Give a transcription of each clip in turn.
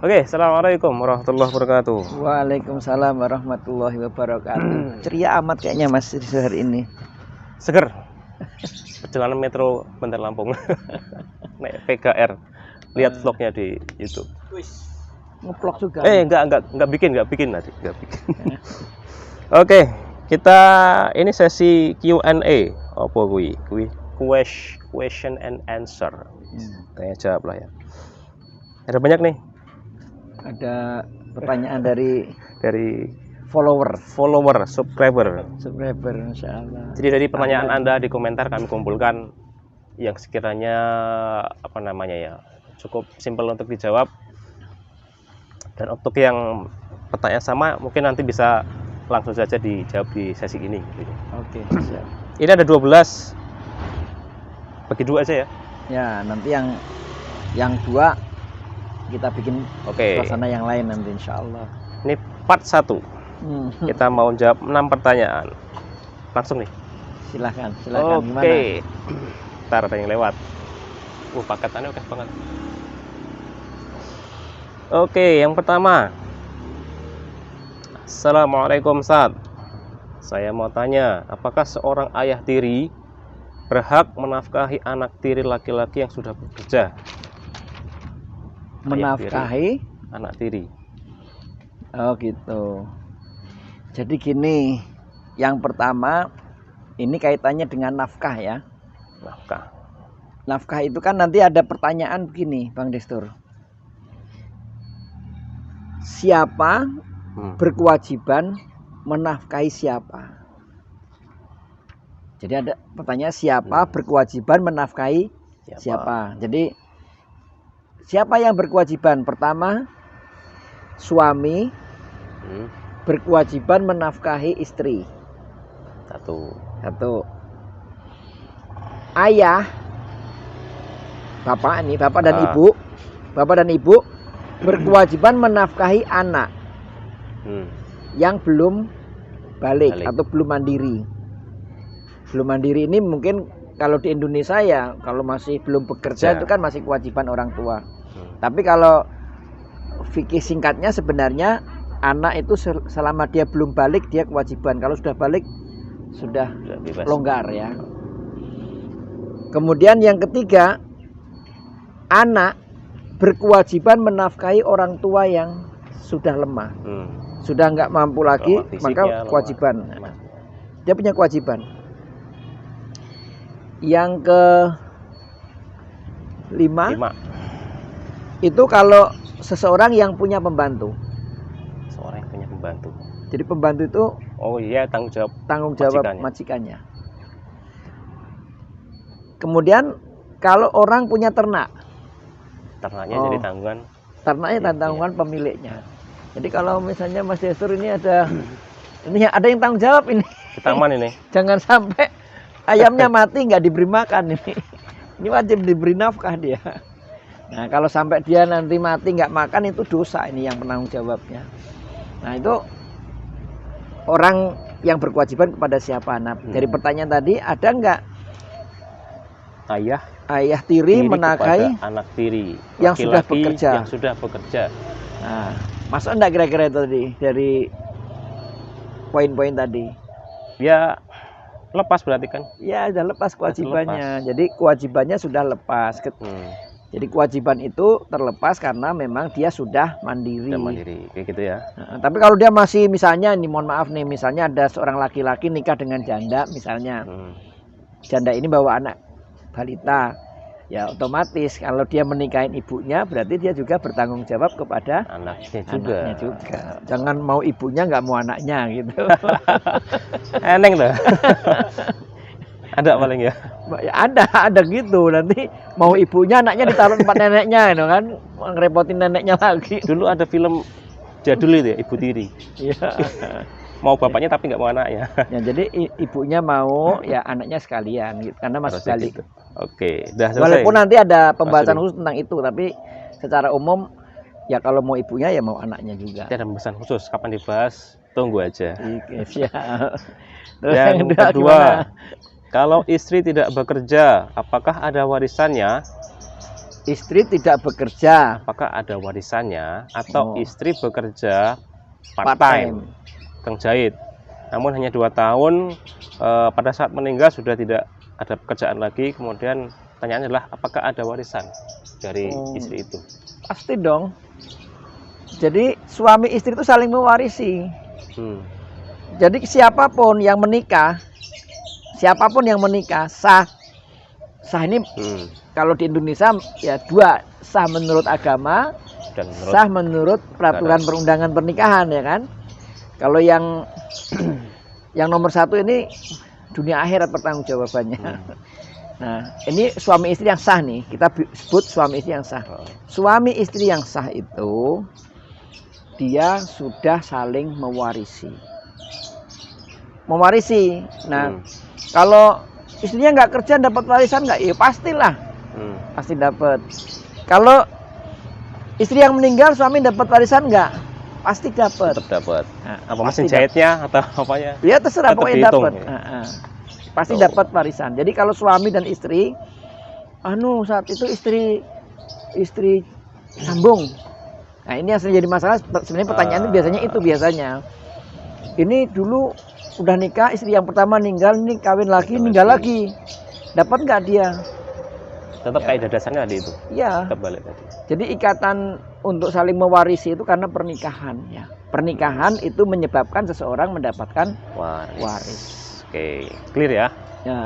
Oke, assalamualaikum warahmatullahi wabarakatuh. Waalaikumsalam warahmatullahi wabarakatuh. Ceria amat kayaknya Mas hari ini. Seger. Perjalanan metro Bandar Lampung. Naik PGR. Lihat vlognya di YouTube. Ngeplok juga. Enggak bikin nanti, enggak bikin. Oke, kita ini sesi Q&A. Apa kuwi? Question and answer. Tanya jawab lah ya. Ada banyak nih. Ada pertanyaan dari follower, subscriber. Insyaallah. Jadi dari pertanyaan Anda di komentar kami kumpulkan yang sekiranya cukup simpel untuk dijawab. Dan untuk yang pertanyaan sama mungkin nanti bisa langsung saja dijawab di sesi ini. Oke, siap. Ini ada 12. Bagi 2 aja ya. Ya, nanti yang 2 kita bikin suasana yang lain nanti insyaallah. Ini part 1. Kita mau jawab 6 pertanyaan. Langsung nih. Silakan Oke. Gimana? Ntar ada yang lewat. Paketannya oke banget. Oke, yang pertama. Assalamualaikum Ustaz. Saya mau tanya, apakah seorang ayah tiri berhak menafkahi anak tiri laki-laki yang sudah bekerja? Menafkahi anak tiri. Oh gitu. Jadi gini, yang pertama ini kaitannya dengan nafkah ya. Nafkah itu kan nanti ada pertanyaan begini, Bang Destur. Siapa berkewajiban menafkahi siapa? Jadi ada pertanyaan siapa berkewajiban menafkahi siapa? Jadi siapa yang berkewajiban? Pertama, suami berkewajiban menafkahi istri. Satu. Ayah, bapak dan ibu berkewajiban menafkahi anak yang belum balik atau belum mandiri. Belum mandiri ini mungkin kalau di Indonesia ya, kalau masih belum bekerja itu kan masih kewajiban orang tua. Tapi kalau fikih singkatnya sebenarnya anak itu selama dia belum balik dia kewajiban. Kalau sudah balik sudah longgar ya. Kemudian yang ketiga, anak berkewajiban menafkahi orang tua yang sudah lemah. Sudah nggak mampu lagi, maka kewajiban. Dia punya kewajiban. Yang ke-5 itu kalau seseorang yang punya pembantu. Seorang yang punya pembantu. Jadi pembantu itu tanggung jawab majikannya. Kemudian kalau orang punya ternak, ternaknya jadi tanggungan. Ternaknya tanggungan pemiliknya. Jadi kalau misalnya Mas Destur ini ada yang tanggung jawab ini. Di taman ini. Jangan sampai ayamnya mati nggak diberi makan ini. Ini wajib diberi nafkah dia. Nah kalau sampai dia nanti mati nggak makan itu dosa ini yang penanggung jawabnya. Nah itu orang yang berkewajiban kepada siapa? Nah dari pertanyaan tadi ada nggak ayah tiri menafkahi anak tiri yang sudah bekerja? Nah masuk enggak kira-kira itu tadi dari poin-poin tadi? Ya lepas berarti kan? Ya sudah lepas kewajibannya. Jadi kewajibannya sudah lepas. Jadi kewajiban itu terlepas karena memang dia sudah mandiri. Kayak gitu ya. Nah, tapi kalau dia masih misalnya ini mohon maaf nih, misalnya ada seorang laki-laki nikah dengan janda misalnya. Janda ini bawa anak balita. Ya otomatis kalau dia menikahin ibunya berarti dia juga bertanggung jawab kepada anaknya juga. Jangan mau ibunya nggak mau anaknya gitu. Eneng tuh. Ada paling ya? Ya ada gitu. Nanti mau ibunya anaknya ditaruh tempat neneknya itu kan, ngerepotin neneknya lagi. Dulu ada film jadul itu ya, Ibu Tiri. Iya. Mau bapaknya tapi nggak mau anaknya. Ya jadi ibunya mau ya anaknya sekalian gitu karena masih balik. Gitu. Oke, udah selesai. Walaupun nanti ada pembahasan khusus tentang itu, tapi secara umum ya kalau mau ibunya ya mau anaknya juga. Ada pembahasan khusus kapan dibahas? Tunggu aja. Oke, siap. Yang kedua, kalau istri tidak bekerja, apakah ada warisannya? istri tidak bekerja apakah ada warisannya atau Oh. istri bekerja part part-time time. tukang jahit, namun hanya 2 tahun, pada saat meninggal sudah tidak ada pekerjaan lagi, kemudian pertanyaannya adalah apakah ada warisan dari Oh. istri itu? Pasti dong. Jadi suami istri itu saling mewarisi. Jadi siapapun yang menikah sah ini kalau di Indonesia ya 2, sah menurut agama, Dan menurut sah menurut peraturan perundangan pernikahan ya kan. Kalau yang yang nomor 1 ini dunia akhirat pertanggungjawabannya. Nah, ini suami istri yang sah nih, kita sebut suami istri yang sah. Suami istri yang sah itu dia sudah saling mewarisi. Nah, kalau istrinya nggak kerja dapat warisan nggak? Ya pastilah, pasti dapat. Kalau istri yang meninggal suami dapat warisan nggak? Pasti dapat. tetap dapat. Nah, Apa pasti mesin jahitnya atau apanya? Ya terserah, Tetap pokoknya dihitung, dapat. ya? Pasti Oh. dapat warisan. Jadi kalau suami dan istri, saat itu istri sambung. Nah ini yang sering jadi masalah. Sebenarnya pertanyaan itu biasanya. Ini dulu udah nikah, istri yang pertama meninggal, ini kawin lagi, meninggal lagi. Dapat nggak dia? Tetap kaidah dasarnya tadi itu. Iya. Tetap balik tadi. Jadi ikatan untuk saling mewarisi itu karena pernikahan ya. Pernikahan itu menyebabkan seseorang mendapatkan waris. Oke, clear ya. Ya.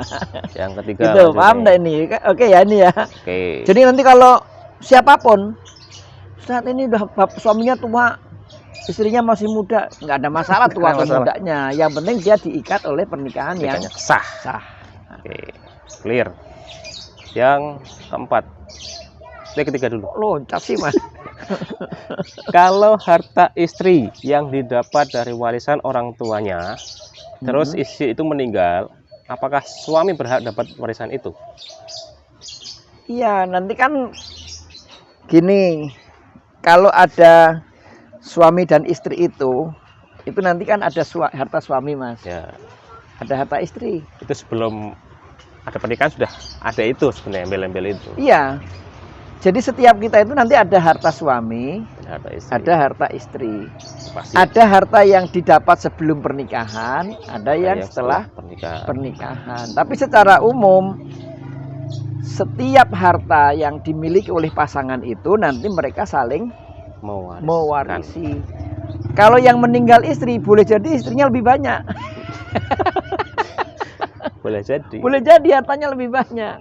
Yang ketiga. Gitu, lanjut paham nih. dah ini? Oke ya ini ya. Oke. Jadi nanti kalau siapapun saat ini udah suaminya tua, istrinya masih muda, nggak ada masalah tua atau Masalah. mudanya. Yang penting dia diikat oleh pernikahan yang Pernikahannya sah. sah. Oke, clear. Yang keempat. Yang ketiga dulu. Loncat sih mas. Kalau harta istri yang didapat dari warisan orang tuanya, terus istri itu meninggal, apakah suami berhak dapat warisan itu? Iya, nanti kan gini, kalau ada suami dan istri itu nanti kan ada harta suami mas, Ya, ada harta istri. itu sebelum ada pernikahan sudah ada itu sebenarnya embel-embel itu. Iya, jadi setiap kita itu nanti ada harta suami, Harta istri. ada harta istri, Pasti ada harta yang didapat sebelum pernikahan, ada yang setelah pernikahan. pernikahan. Tapi secara umum setiap harta yang dimiliki oleh pasangan itu nanti mereka saling mewarisi. Kalau yang meninggal istri boleh jadi istrinya lebih banyak. Boleh jadi. Boleh jadi hartanya lebih banyak.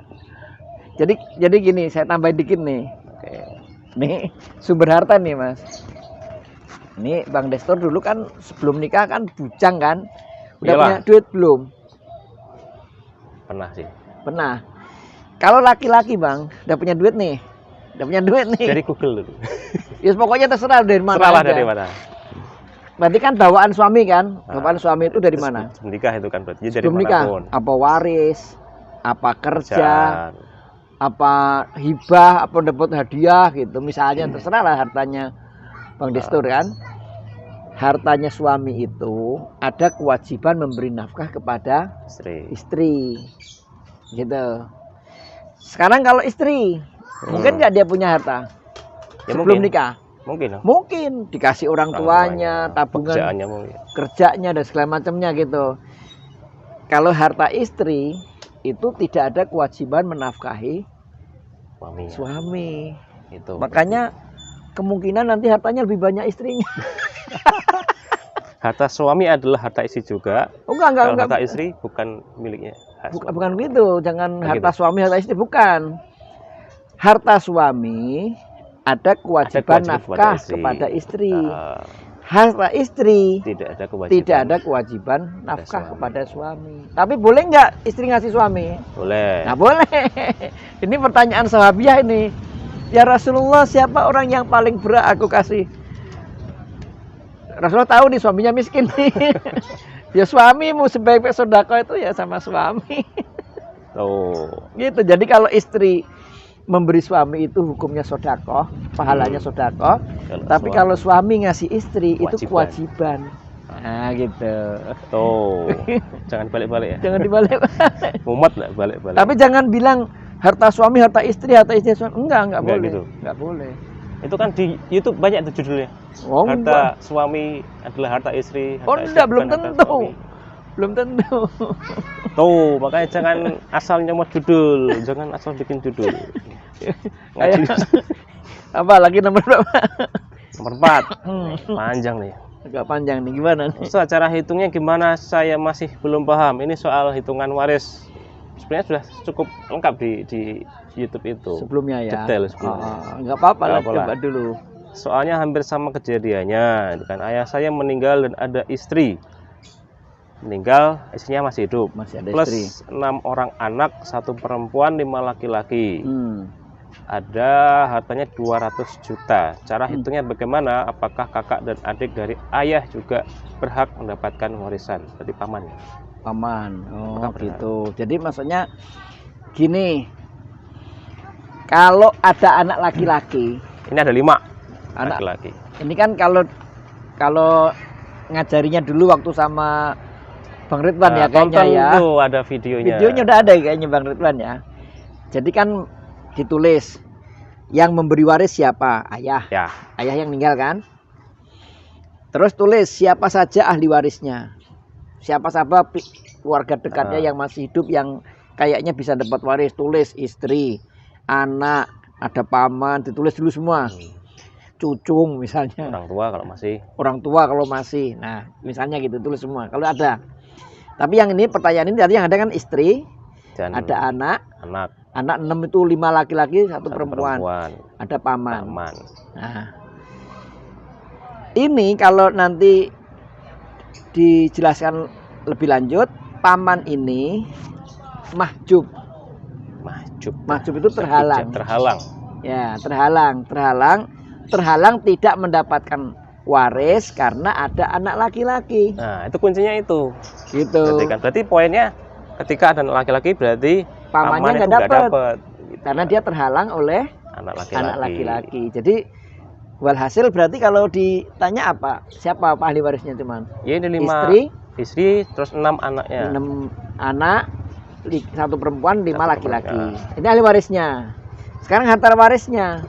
Jadi gini, saya tambahin dikit nih. Oke. Nih sumber harta nih mas. Ini Bang Destor dulu kan sebelum nikah kan bujang kan. Udah Iyalah. punya duit belum? Pernah sih. Pernah. Kalau laki-laki bang, udah punya duit nih. Dari Google dulu. Ya pokoknya terserah dari mana Serahlah aja. dari mana. Berarti kan bawaan suami kan? Bawaan suami itu dari mana? Sebelum nikah itu kan berarti dari Sebelum nikah. manapun. Apa waris, apa kerja, Kerjaan. apa hibah, apa dapat hadiah gitu. Misalnya terserah lah hartanya Bang Destur kan. Hartanya suami itu ada kewajiban memberi nafkah kepada istri. Gitu. Sekarang kalau istri, mungkin nggak dia punya harta Ya, sebelum mungkin. nikah? Mungkin. Mungkin dikasih orang tuanya, tabungan Pekerjaannya mungkin. kerjanya dan segala macamnya gitu. Kalau harta istri itu tidak ada kewajiban menafkahi Suaminya. suami. Itu. Makanya kemungkinan nanti hartanya lebih banyak istrinya. Harta suami adalah harta istri juga. Oh, enggak. Kalau harta istri bukan miliknya. Bukan begitu, jangan Begitu. harta suami harta istri, bukan. Harta suami ada kewajiban nafkah kepada istri. Harta istri Tidak ada kewajiban. tidak ada kewajiban nafkah suami. kepada suami. Tapi boleh nggak istri ngasih suami? Boleh. Nah boleh. Ini pertanyaan sahabiah ini. Ya Rasulullah, siapa orang yang paling berat aku kasih? Rasulullah tahu nih suaminya miskin nih. Ya suamimu, sebaik-baik sedekah itu ya sama suami. Oh. Gitu. Jadi kalau istri memberi suami itu hukumnya sedekah, pahalanya sedekah. Tapi kalau suami ngasih istri itu kewajiban. Nah gitu. Tuh. Jangan balik-balik ya. Jangan dibalik. Mumet lah balik-balik. Tapi jangan bilang harta suami, harta istri suami. Enggak boleh. Gitu. Enggak boleh. Itu kan di YouTube banyak tuh judulnya. Oh, Harta suami adalah harta istri. Oh, Harta enggak, istri belum bukan harta tentu. suami. Belum tentu. Tuh, makanya jangan asal nyomot judul, jangan asal bikin judul. Ngaji. Apa lagi nomor berapa? Nomor 4. Panjang nih. Agak panjang nih, gimana nih? Ustaz, cara hitungnya gimana? Saya masih belum paham. Ini soal hitungan waris. Sebenarnya sudah cukup lengkap di YouTube itu. Sebelumnya ya. Detail sebelumnya. Enggak apa-apa lah, Nggak apa-apa. coba dulu. Soalnya hampir sama kejadiannya. Kan ayah saya meninggal dan ada istri. Meninggal, istrinya masih hidup. Masih ada Plus istri. 6 orang anak, 1 perempuan, 5 laki-laki. Ada hartanya 200 juta. Cara hitungnya bagaimana? Apakah kakak dan adik dari ayah juga berhak mendapatkan warisan? Berarti paman ya? Paman. Oh, Apakah benar? gitu. Jadi maksudnya gini. Kalau ada anak laki-laki, Ini ada 5 anak laki-laki. ini kan kalau ngajarinya dulu waktu sama Bang Ridwan ya kayaknya tonton ya. tuh ada videonya. Videonya udah ada kayaknya Bang Ridwan ya. Jadi kan ditulis yang memberi waris siapa? Ayah. Ya, Ayah yang meninggal kan. Terus tulis siapa saja ahli warisnya. Siapa keluarga dekatnya yang masih hidup yang kayaknya bisa dapat waris. Tulis istri, anak, ada paman, ditulis dulu semua. Cucung misalnya. orang tua kalau masih. Orang tua kalau masih. Nah, misalnya gitu tulis semua kalau ada. Tapi yang ini pertanyaan ini tadi yang ada kan istri, Dan ada anak. anak 6 itu 5 laki-laki, 1 satu perempuan. Ada paman. paman. Nah, ini kalau nanti dijelaskan lebih lanjut, paman ini mahjub. Mahjub itu terhalang. Terhalang. Ya, terhalang tidak mendapatkan waris karena ada anak laki-laki. Nah, itu kuncinya itu. Gitu. Berarti poinnya ketika ada anak laki-laki berarti Pamannya paman itu nggak nggak dapat. dapat. Karena dia terhalang oleh Anak anak laki-laki. Jadi walhasil berarti kalau ditanya apa? Siapa ahli warisnya cuman? Ya ini 5 istri terus 6 anaknya. 6 anak, 1 perempuan, 5 Satu laki-laki. perempuan. Ini ahli warisnya. Sekarang harta warisnya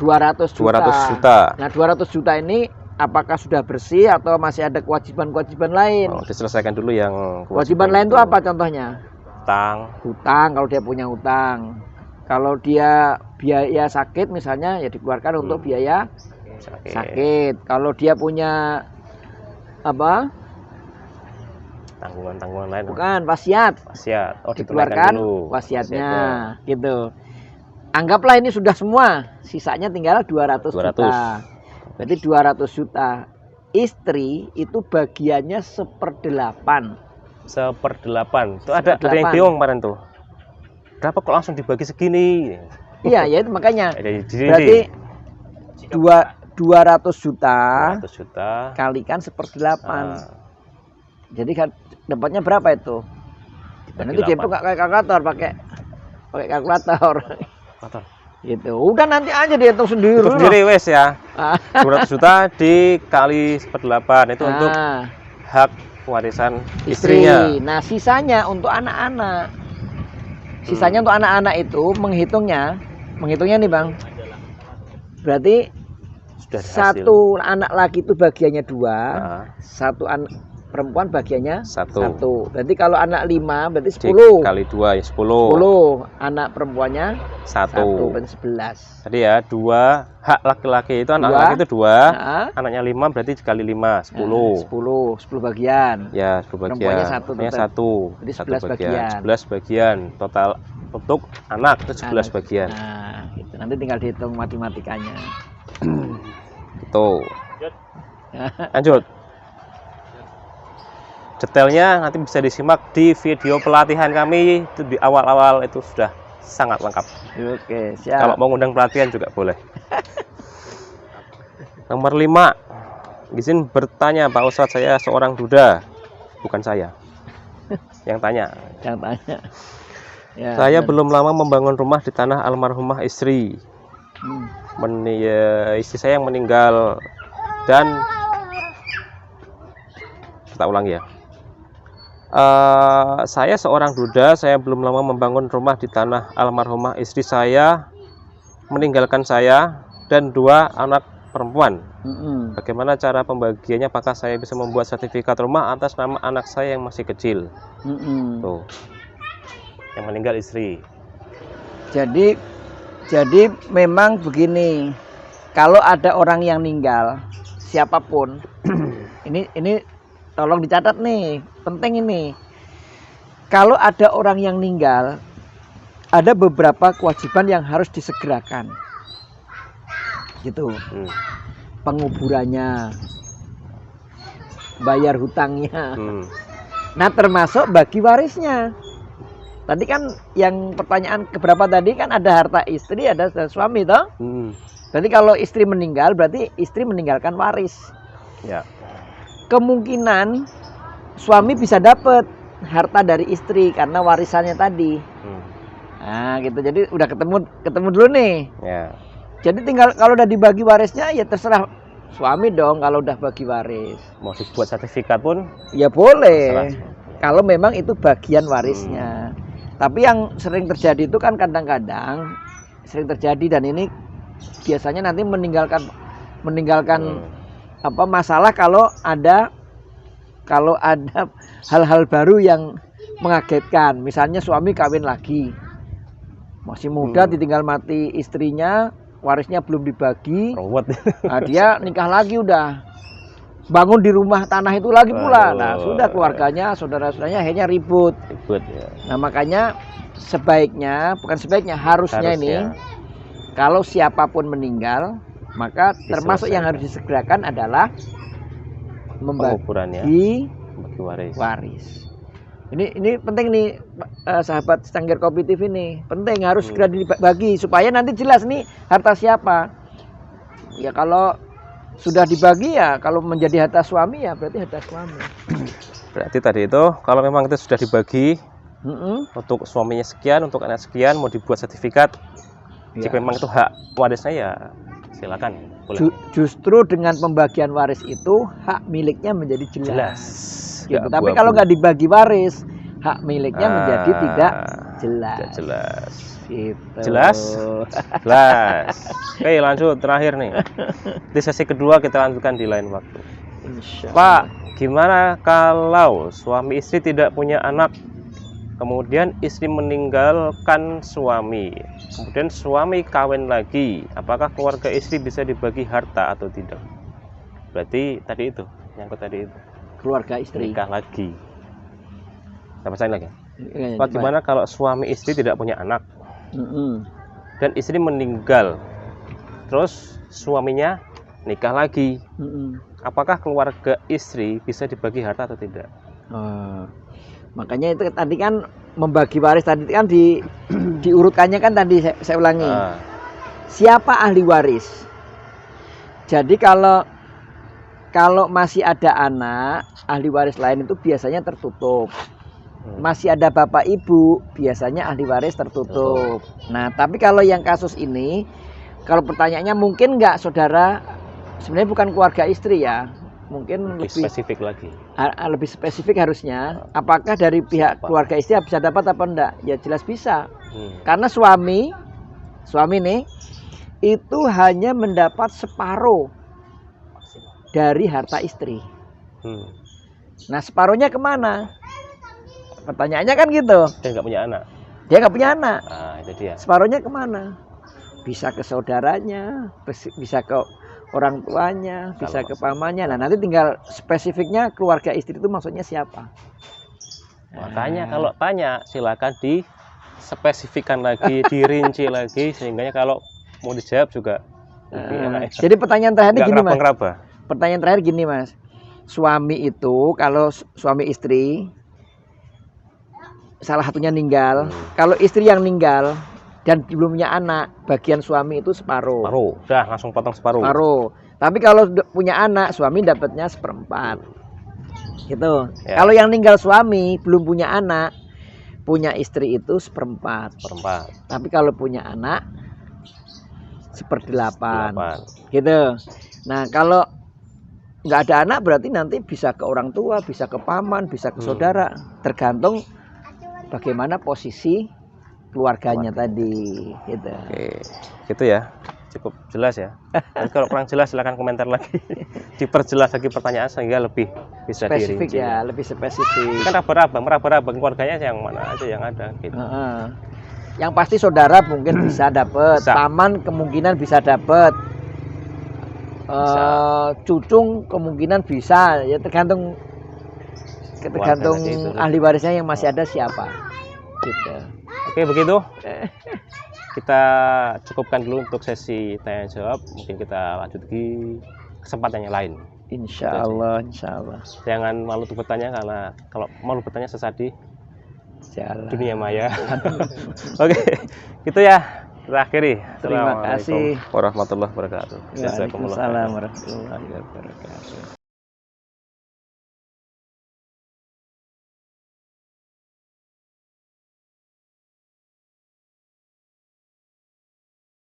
200 juta. 200 juta. Nah, 200 juta ini apakah sudah bersih atau masih ada kewajiban-kewajiban lain? Oh, diselesaikan dulu yang Kewajiban lain itu apa contohnya? Utang. Hutang kalau dia punya hutang. Kalau dia biaya sakit misalnya ya dikeluarkan untuk biaya sakit. Kalau dia punya apa? Tanggungan-tanggungan lain. Bukan, wasiat. Wasiat. Oh, Dikeluarkan ditunaikan dulu. wasiatnya gitu. Anggaplah ini sudah semua, sisanya tinggal 200 juta. Berarti 200 juta. Istri itu bagiannya 1/8. 1/8. Itu ada yang bingung kemarin tuh. Berapa kok langsung dibagi segini? Iya, ya itu makanya. Berarti 200 juta 200 juta kalikan 1/8. Jadi kan dapatnya berapa itu? Nanti dia tuh kayak kalkulator pakai kalkulator. Gitu. Udah nanti aja dihitung sendiri. Itu sendiri wes ya. 200 juta dikali 1/8 itu untuk hak warisan istrinya. Nah, sisanya untuk anak-anak. Sisanya untuk anak-anak itu menghitungnya nih, Bang. Berarti Sudah satu anak laki itu bagiannya 2, satu anak perempuan bagiannya 1. Berarti kalau anak 5 berarti 10. Kali 2 ya 10. 10. Anak perempuannya 1. berarti 11. Tadi ya 2 hak laki-laki itu anak laki itu 2. Anaknya 5 berarti dikali 5 10. 10 bagian. Ya, 10 bagian. Perempuannya 1 Jadi 11 bagian. 11 bagian total untuk anak itu 11 bagian. Nah, gitu. Nanti tinggal dihitung matematikanya. Gitu. Lanjut. Detailnya nanti bisa disimak di video pelatihan kami itu di awal-awal itu sudah sangat lengkap. Oke, siap. Kalau mau ngundang pelatihan juga boleh. Nomor 5. Izin bertanya Pak Ustadz, saya seorang duda. Bukan saya yang tanya. Yang tanya. Ya, Saya belum lama membangun rumah di tanah almarhumah istri. Istri saya yang meninggal dan kita ulang ya. Saya seorang duda, saya belum lama membangun rumah di tanah almarhumah istri saya, meninggalkan saya dan 2 anak perempuan. Bagaimana cara pembagiannya? Apakah saya bisa membuat sertifikat rumah atas nama anak saya yang masih kecil? Tuh, yang meninggal istri. Jadi memang begini, kalau ada orang yang meninggal, siapapun, ini tolong dicatat nih, penting ini. Kalau ada orang yang meninggal, ada beberapa kewajiban yang harus disegerakan, gitu. Penguburannya, bayar hutangnya. Nah, termasuk bagi warisnya. Tadi kan yang pertanyaan keberapa tadi kan ada harta istri, ada suami toh. Berarti kalau istri meninggal, berarti istri meninggalkan waris. Ya. Kemungkinan suami bisa dapat harta dari istri karena warisannya tadi. Nah, gitu. Jadi udah ketemu dulu nih. Ya. Jadi tinggal kalau udah dibagi warisnya ya terserah suami dong kalau udah bagi waris. Mau dibuat sertifikat pun ya boleh. terserah. Kalau memang itu bagian warisnya. Tapi yang sering terjadi itu kan kadang-kadang sering terjadi, dan ini biasanya nanti meninggalkan apa masalah kalau ada hal-hal baru yang mengagetkan. Misalnya suami kawin lagi, masih muda, ditinggal mati istrinya, warisnya belum dibagi. Nah, dia nikah lagi, udah bangun di rumah tanah itu lagi pula. Nah, sudah keluarganya, saudara-saudaranya akhirnya ribut ya. Nah, makanya harusnya ini kalau siapapun meninggal, maka termasuk yang harus disegerakan adalah membagi waris. Ini penting nih, sahabat Cangkir Kopi TV nih, penting harus segera dibagi supaya nanti jelas nih harta siapa. Ya kalau sudah dibagi ya, kalau menjadi harta suami ya berarti harta suami. Berarti tadi itu kalau memang itu sudah dibagi, untuk suaminya sekian, untuk anak sekian, mau dibuat sertifikat. Jika memang itu hak warisnya ya silakan. Justru dengan pembagian waris itu hak miliknya menjadi jelas. Gitu. Tapi kalau nggak dibagi waris, hak miliknya menjadi tidak jelas. Gitu. Jelas. Oke, lanjut terakhir nih. Di sesi kedua kita lanjutkan di lain waktu. Pak, gimana kalau suami istri tidak punya anak, kemudian istri meninggalkan suami, kemudian suami kawin lagi, apakah keluarga istri bisa dibagi harta atau tidak? Berarti tadi itu, nyangkut tadi itu. Keluarga istri nikah lagi. Kita bacain lagi. Pak, gimana kalau suami istri tidak punya anak, dan istri meninggal, terus suaminya nikah lagi, apakah keluarga istri bisa dibagi harta atau tidak? Makanya itu tadi kan membagi waris tadi kan diurutkannya kan tadi saya ulangi. Siapa ahli waris? Jadi kalau masih ada anak, ahli waris lain itu biasanya tertutup. Masih ada bapak ibu, biasanya ahli waris tertutup. Nah, tapi kalau yang kasus ini, kalau pertanyaannya mungkin nggak saudara, sebenarnya bukan keluarga istri ya, mungkin lebih spesifik lagi. Lebih spesifik harusnya. Apakah dari pihak keluarga istri bisa dapat apa enggak? Ya jelas bisa. Karena suami nih itu hanya mendapat separuh dari harta istri. Nah, separuhnya kemana? Pertanyaannya kan gitu. Dia nggak punya anak. Dia nggak punya anak. Nah, itu dia. Separuhnya kemana? Bisa ke saudaranya, bisa ke orang tuanya, bisa ke pamannya. Nah, nanti tinggal spesifiknya keluarga istri itu maksudnya siapa. Makanya kalau tanya silakan dispesifikkan lagi, dirinci lagi, sehingga kalau mau dijawab juga lebih enak. Jadi pertanyaan terakhir gini, Mas. Pertanyaan terakhir gini, Mas. Suami itu kalau suami istri salah satunya meninggal, kalau istri yang meninggal dan belum punya anak, bagian suami itu separuh. Udah langsung potong separuh. Tapi kalau punya anak, suami dapatnya 1/4. Gitu. Ya. Kalau yang meninggal suami belum punya anak, punya istri itu 1/4. Tapi kalau punya anak 1/8. Gitu. Nah, kalau nggak ada anak berarti nanti bisa ke orang tua, bisa ke paman, bisa ke saudara, tergantung bagaimana posisi keluarganya tadi gitu. Oke, gitu ya. Cukup jelas ya. Dan kalau kurang jelas silahkan komentar lagi. Diperjelas lagi pertanyaan sehingga lebih bisa Spesifik dirinci. ya, lebih spesifik. Kan meraba-raba keluarganya yang mana aja yang ada gitu. Yang pasti saudara mungkin bisa dapat, Bisa. paman kemungkinan bisa dapat, cucung kemungkinan bisa, ya tergantung itu. ahli warisnya yang masih ada siapa. Gitu. Oke, begitu. Kita cukupkan dulu untuk sesi tanya jawab. Mungkin kita lanjut di kesempatan yang lain. Insya Allah, insya Allah. Jangan malu untuk bertanya, karena kalau malu bertanya sesat di Jalan. dunia maya. Oke, gitu ya. Kita akhiri. Terima kasih. Assalamualaikum warahmatullahi wabarakatuh. Waalaikumsalam warahmatullahi wabarakatuh.